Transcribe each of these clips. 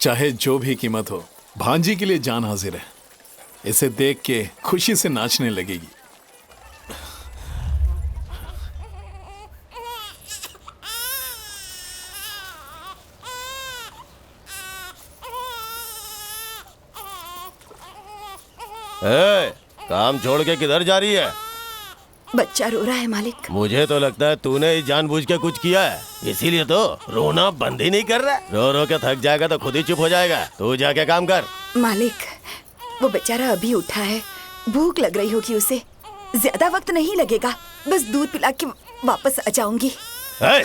चाहे जो भी कीमत हो, भांजी के लिए जान हाजिर है। इसे देख के खुशी से नाचने लगेगी। काम छोड़ के किधर जा रही है? बच्चा रो रहा है मालिक। मुझे तो लगता है तूने ही जानबूझ के कुछ किया है, इसीलिए तो रोना बंद ही नहीं कर रहा। रो रो के थक जाएगा तो खुद ही चुप हो जाएगा। तू जाके काम कर। मालिक, वो बेचारा अभी उठा है, भूख लग रही होगी उसे। ज्यादा वक्त नहीं लगेगा, बस दूध पिला के वापस आ जाऊंगी। हाँ?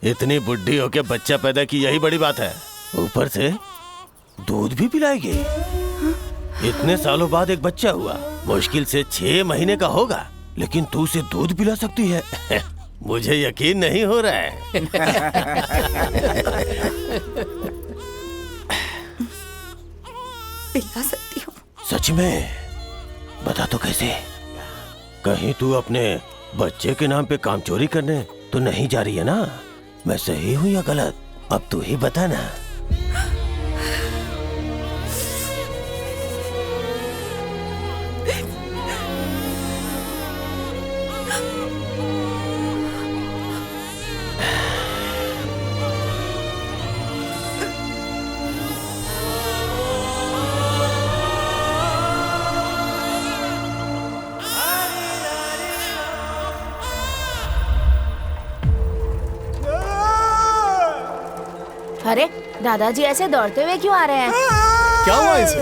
इतनी बुढ़ी होके बच्चा पैदा की यही बड़ी बात है, ऊपर से दूध भी पिलाएगी। इतने सालों बाद एक बच्चा हुआ, मुश्किल से 6 महीने का होगा, लेकिन तू उसे दूध पिला सकती है। मुझे यकीन नहीं हो रहा है। पिला सकती हूँ? सच में? बता तो कैसे? कहीं तू अपने बच्चे के नाम पे काम चोरी करने तो नहीं जा रही है ना? मैं सही हूँ या गलत, अब तू ही बता ना। अरे दादाजी ऐसे दौड़ते हुए क्यों आ रहे हैं? क्या हुआ इसे?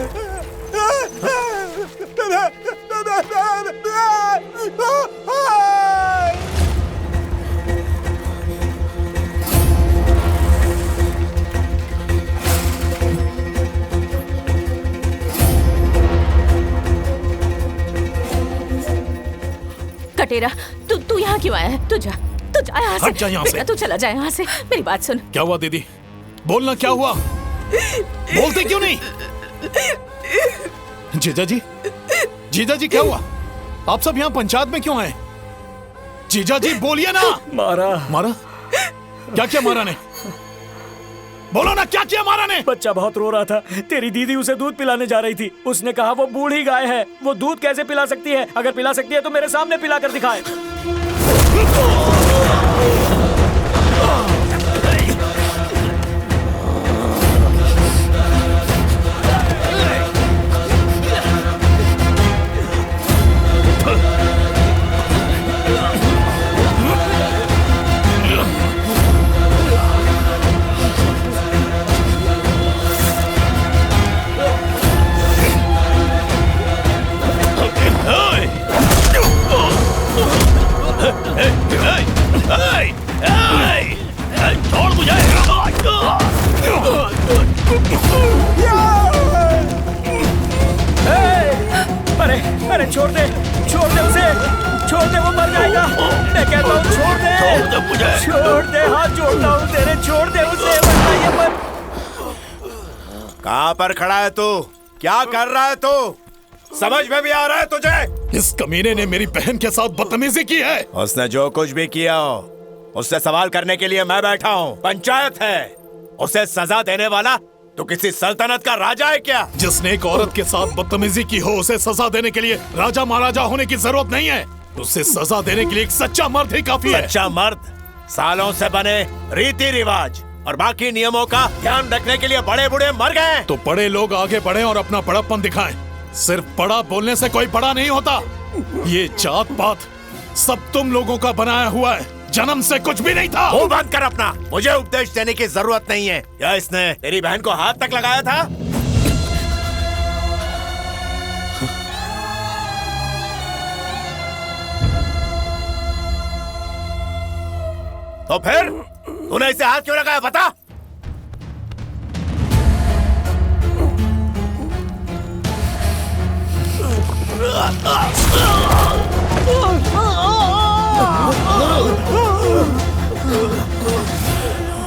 कटेरा, तू यहाँ क्यों आया है? तू जा यहाँ से। हट जा यहाँ से। बेटा तू चला जा यहाँ से। मेरी बात सुन। क्या हुआ दीदी? बोलना, क्या हुआ? बोलते क्यों नहीं? जीजा जी, जीजा जी क्या हुआ? आप सब यहाँ पंचायत में क्यों आए? जीजा जी बोलिए ना। मारा? क्या किया मारा ने? बोलो ना, क्या किया मारा ने? बच्चा बहुत रो रहा था, तेरी दीदी उसे दूध पिलाने जा रही थी। उसने कहा वो बूढ़ी गाय है, वो दूध कैसे पिला सकती है? अगर पिला सकती है तो मेरे सामने पिला कर दिखाए। छोड़ मुझे। अरे छोड़ दे उसे, छोड़ दे, वो मर जाएगा। मैं कहता हूँ छोड़ दे मुझे। छोड़ दे, हाथ जोड़ता हूँ तेरे, छोड़ दे उसे, वरना ये मर। कहाँ पर खड़ा है तू? क्या कर रहा है तू? समझ में भी आ रहा है तुझे? इस कमीने ने मेरी बहन के साथ बदतमीजी की है। उसने जो कुछ भी किया हो, उससे सवाल करने के लिए मैं बैठा हूँ। पंचायत है, उसे सजा देने वाला तो किसी सल्तनत का राजा है क्या? जिसने एक औरत के साथ बदतमीजी की हो, उसे सजा देने के लिए राजा महाराजा होने की जरूरत नहीं है। उसे सजा देने के लिए एक सच्चा मर्द ही काफी है। सच्चा मर्द? सालों से बने रीति रिवाज और बाकी नियमों का ध्यान रखने के लिए बड़े बूढ़े मर गए। तो बड़े लोग आगे बढ़े और अपना बड़प्पन दिखाएं। सिर्फ बड़ा बोलने से कोई बड़ा नहीं होता। ये जात पात सब तुम लोगों का बनाया हुआ है, जन्म से कुछ भी नहीं था। मुंह बंद कर अपना, मुझे उपदेश देने की जरूरत नहीं है। या इसने तेरी बहन को हाथ तक लगाया था? तो फिर तूने इसे हाथ क्यों लगाया, बता?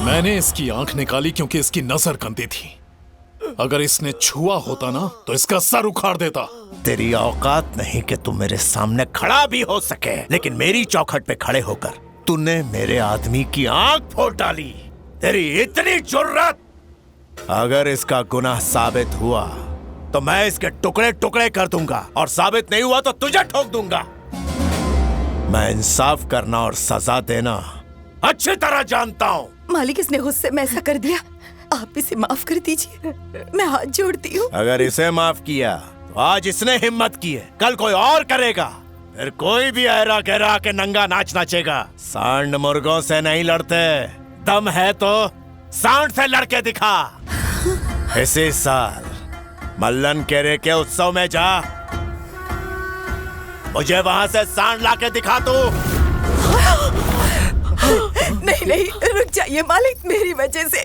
मैंने इसकी आंख निकाली क्योंकि इसकी नजर गंदी थी। अगर इसने छुआ होता ना तो इसका सर उखाड़ देता। तेरी औकात नहीं कि तू मेरे सामने खड़ा भी हो सके, लेकिन मेरी चौखट पे खड़े होकर तूने मेरे आदमी की आंख फोड़ डाली। तेरी इतनी जुर्रत अगर इसका गुनाह साबित हुआ तो मैं इसके टुकड़े टुकड़े कर दूंगा, और साबित नहीं हुआ तो तुझे ठोक दूंगा। मैं इंसाफ करना और सजा देना अच्छी तरह जानता हूँ। मालिक, इसने गुस्से में ऐसा कर दिया, आप इसे माफ कर दीजिए, मैं हाथ जोड़ती हूँ। अगर इसे माफ किया तो आज इसने हिम्मत की है, कल कोई और करेगा, फिर कोई भी ऐरा गहरा के नंगा नाच नाचेगा। सांड मुर्गों से नहीं लड़ते, दम है तो सांड से लड़के दिखा। इसी साल मल्लन केरे के उत्सव में जा, मुझे वहां से सांड लाके दिखा तू। नहीं नहीं, रुक जाइए मालिक, मेरी वजह से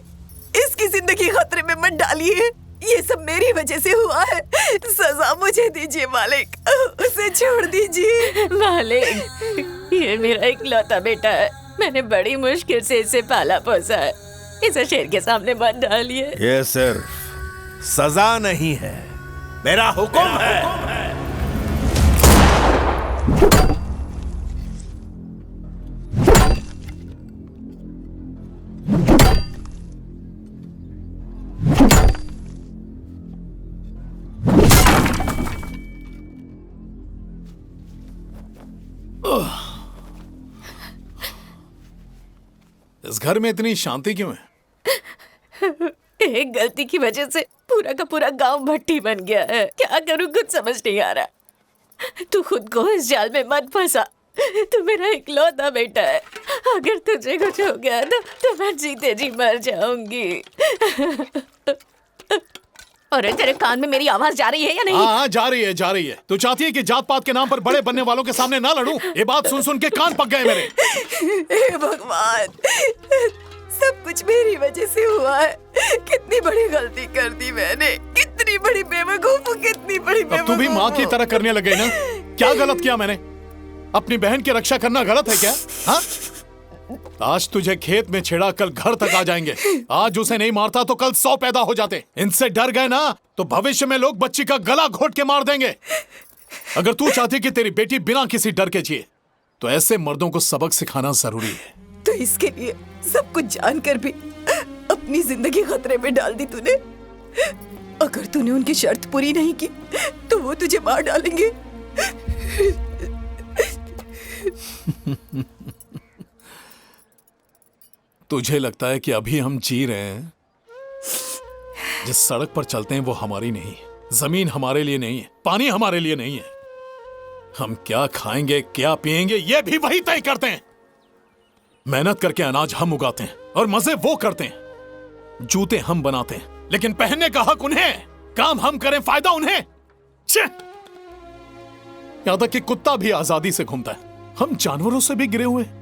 इसकी जिंदगी खतरे में मत डालिए, ये सब मेरी वजह से हुआ है। सजा मुझे दीजिए मालिक, उसे छोड़ दीजिए। मालिक, ये मेरा इकलौता बेटा है, मैंने बड़ी मुश्किल से इसे पाला पोसा है, इसे शेर के सामने मत डालिए। ये सिर्फ सजा नहीं है, मेरा हुक्म है। इस घर में इतनी शांति क्यों है? एक गलती की वजह से पूरा का पूरा गांव भट्टी बन गया है। क्या करूं कुछ समझ नहीं आ रहा। तू खुद को इस जाल में मत फंसा, तू मेरा इकलौता बेटा है। अगर तुझे कुछ हो गया तो मैं जीते जी मर जाऊंगी। अरे तेरे कान में मेरी आवाज जा रही है या नहीं? हाँ, जा रही है, जा रही है। तू चाहती है कि जात पात के नाम पर बड़े बनने वालों के सामने ना लड़ूं? ये बात सुन सुन के कान पक गए मेरे। हे भगवान, सब कुछ मेरी वजह से हुआ है। कितनी बड़ी गलती कर दी मैंने, कितनी बड़ी बेवकूफ, कितनी बड़ी बेवकूफ। अब तू भी माँ की तरह करने लग गई ना? क्या गलत किया मैंने? अपनी बहन की रक्षा करना गलत है क्या? हाँ? आज तुझे खेत में छेड़ा, कल घर तक आ जाएंगे। आज उसे नहीं मारता तो कल 100 पैदा हो जाते। इनसे डर गए ना तो भविष्य में लोग बच्ची का गला घोट के मार देंगे। अगर तू चाहती कि तेरी बेटी बिना किसी डर के जिए तो ऐसे मर्दों को सबक सिखाना जरूरी है। तो इसके लिए सब कुछ जानकर भी अपनी जिंदगी खतरे में डाल दी तूने। अगर तूने उनकी शर्त पूरी नहीं की तो वो तुझे मार डालेंगे। तुझे लगता है कि अभी हम जी रहे हैं? जिस सड़क पर चलते हैं वो हमारी नहीं है, जमीन हमारे लिए नहीं है, पानी हमारे लिए नहीं है। हम क्या खाएंगे, क्या पिएंगे, ये भी वही तय करते हैं। मेहनत करके अनाज हम उगाते हैं और मजे वो करते हैं। जूते हम बनाते हैं लेकिन पहनने का हक उन्हें, काम हम करें, फायदा उन्हें। यहां तक कि कुत्ता भी आजादी से घूमता है। हम जानवरों से भी गिरे हुए हैं।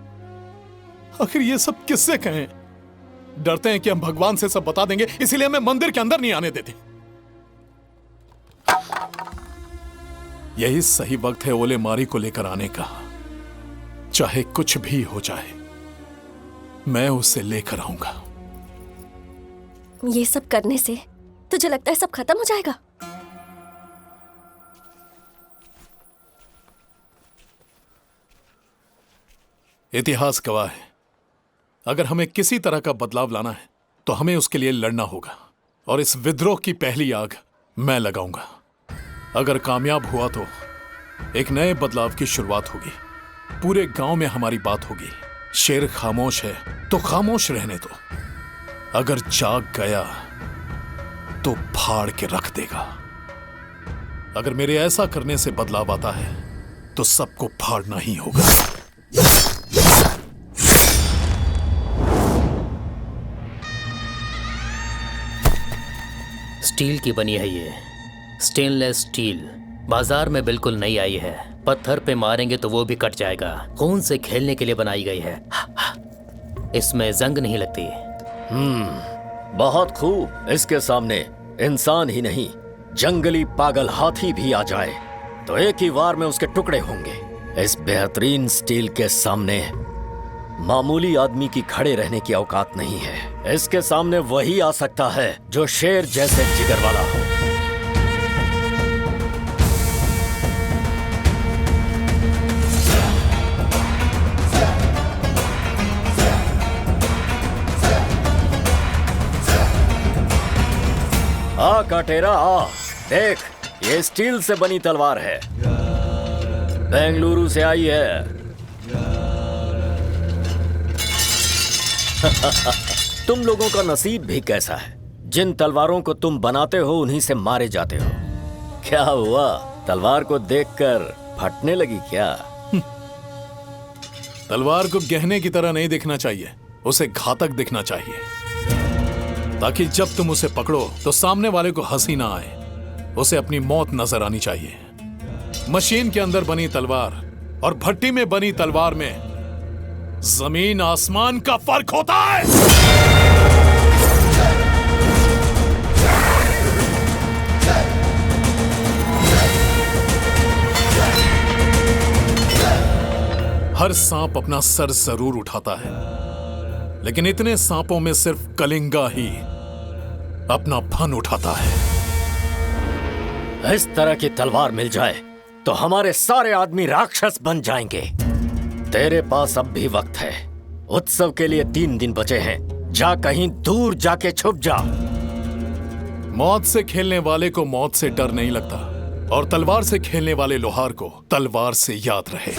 आखिर ये सब किससे कहें? डरते हैं कि हम भगवान से सब बता देंगे, इसीलिए हमें मंदिर के अंदर नहीं आने देते। यही सही वक्त है ओले मारी को लेकर आने का। चाहे कुछ भी हो जाए, मैं उसे लेकर आऊंगा। ये सब करने से तुझे लगता है सब खत्म हो जाएगा? इतिहास गवाह है, अगर हमें किसी तरह का बदलाव लाना है तो हमें उसके लिए लड़ना होगा। और इस विद्रोह की पहली आग मैं लगाऊंगा। अगर कामयाब हुआ तो एक नए बदलाव की शुरुआत होगी। पूरे गांव में हमारी बात होगी। शेर खामोश है तो खामोश रहने दो, अगर जाग गया तो फाड़ के रख देगा। अगर मेरे ऐसा करने से बदलाव आता है तो सबको फाड़ना ही होगा। स्टील की बनी है ये, स्टेनलेस स्टील। बाजार में बिल्कुल नई आई है। पत्थर पे मारेंगे तो वो भी कट जाएगा। खून से खेलने के लिए बनाई गई है। इसमें जंग नहीं लगती। बहुत खूब। इसके सामने इंसान ही नहीं, जंगली पागल हाथी भी आ जाए तो एक ही वार में उसके टुकड़े होंगे। इस बेहतरीन स्टील के सामने मामूली आदमी की खड़े रहने की औकात नहीं है। इसके सामने वही आ सकता है जो शेर जैसे जिगर वाला हो। काटेरा आ। देख, ये स्टील से बनी तलवार है, बेंगलुरु से आई है। तुम लोगों का नसीब भी कैसा है, जिन तलवारों को तुम बनाते हो उन्हीं से मारे जाते हो। क्या हुआ, तलवार को देखकर फटने लगी क्या? तलवार को गहने की तरह नहीं दिखना चाहिए, उसे घातक दिखना चाहिए, ताकि जब तुम उसे पकड़ो तो सामने वाले को हंसी ना आए, उसे अपनी मौत नजर आनी चाहिए। मशीन के अंदर बनी तलवार और भट्टी में बनी तलवार में जमीन आसमान का फर्क होता है। हर सांप अपना सर जरूर उठाता है, लेकिन इतने सांपों में सिर्फ कलिंगा ही अपना फन उठाता है। इस तरह की तलवार मिल जाए तो हमारे सारे आदमी राक्षस बन जाएंगे। तेरे पास अब भी वक्त है, उत्सव के लिए 3 दिन बचे हैं। जा कहीं दूर जाके छुप जा। मौत से खेलने वाले को मौत से डर नहीं लगता, और तलवार से खेलने वाले लोहार को तलवार से याद रहे।